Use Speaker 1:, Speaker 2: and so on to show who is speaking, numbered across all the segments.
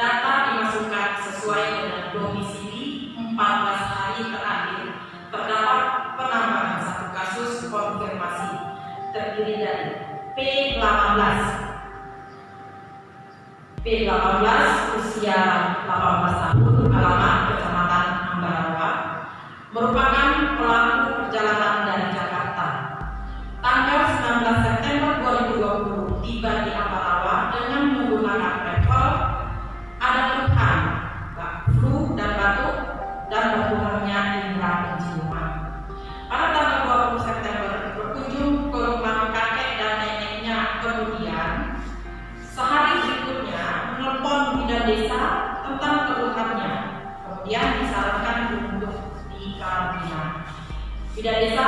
Speaker 1: Data dimasukkan sesuai dengan domisili 14 hari terakhir. Terdapat penambahan satu kasus konfirmasi terdiri dari P18 usia 18 tahun, alamat Kecamatan Ambarawa, merupakan pelaku perjalanan dari Jakarta. Tanggal 19 September 2020 tiba di Ambarawa dengan menggunakan travel, ada keluhan, flu dan batuk, dan berkurangnya indera penciuman. Pada tanggal 20 September berkunjung ke rumah kakek dan neneknya, kemudian sehari berikutnya menelpon bidan desa tentang keluhannya, kemudian disarankan untuk dikarantina. Bidan desa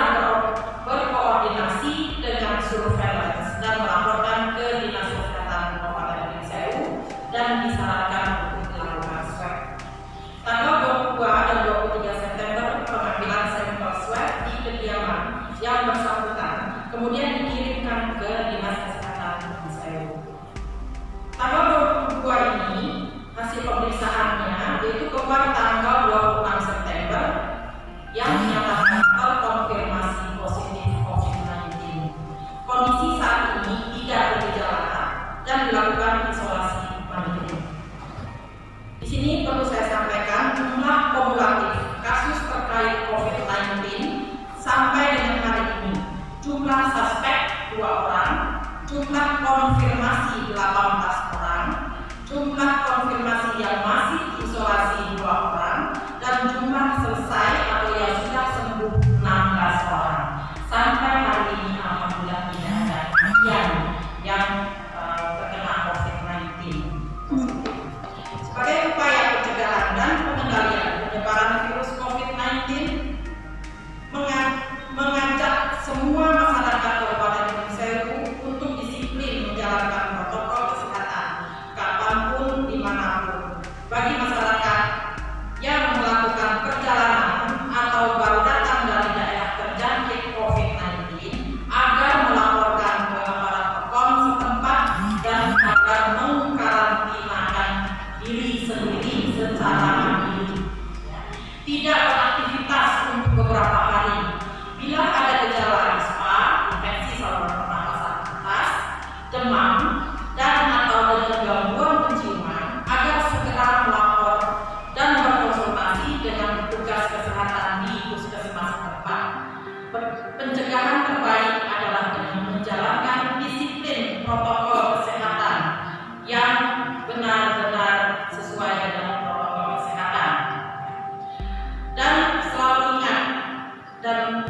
Speaker 1: berkoordinasi dengan surveillance dan melaporkan ke Dinas Kesehatan Kabupaten Sewu dan disarankan untuk dilakukan swab. Tanggal 22 dan 23 September pengambilan sampel swab di kediaman yang bersangkutan kemudian dikirimkan ke Dinas Kesehatan Sewu. Tanggal 22 ini hasil pemeriksaannya yaitu keluar tanggal 26 September yang menyatakan terkonfirmasi positif COVID-19. Kondisi saat ini tidak bergejala dan dilakukan isolasi mandiri. Di sini perlu saya sampaikan jumlah kumulatif kasus terkait COVID-19 sampai dengan hari ini. Jumlah suspek 2 orang, jumlah konfirmasi 18 orang, jumlah konfirmasi yang masih isolasi 2 orang, dan jumlah selesai atau yang sudah sembuh 16 orang. Sampai hari ini alhamdulillah tidak ada yang terkena COVID-19. Sebagai upaya pencegahan dan pengendalian penyebaran virus COVID-19, mengajak semua masyarakat Kabupaten Sewu untuk disiplin menjalankan protokol kesehatan kapanpun dimanapun. Bagi masyarakat yang melakukan perjalanan atau baru datang dari daerah terjangkit COVID-19 agar melaporkan ke aparat POM setempat dan agar mengkarantinakan diri sendiri secara mandiri. Tidak beraktivitas untuk beberapa hari. Bila ada gejala ISPA, infeksi saluran pernapasan atas, demam, dan atau dengan gangguan penciuman, agar segera melapor dan berkonsultasi dengan petugas kesehatan di puskesmas tempat. Pencegahan terbaik adalah dengan menjalankan disiplin protokol kesehatan yang benar-benar sesuai dengan protokol kesehatan. Dan selalu ingat dan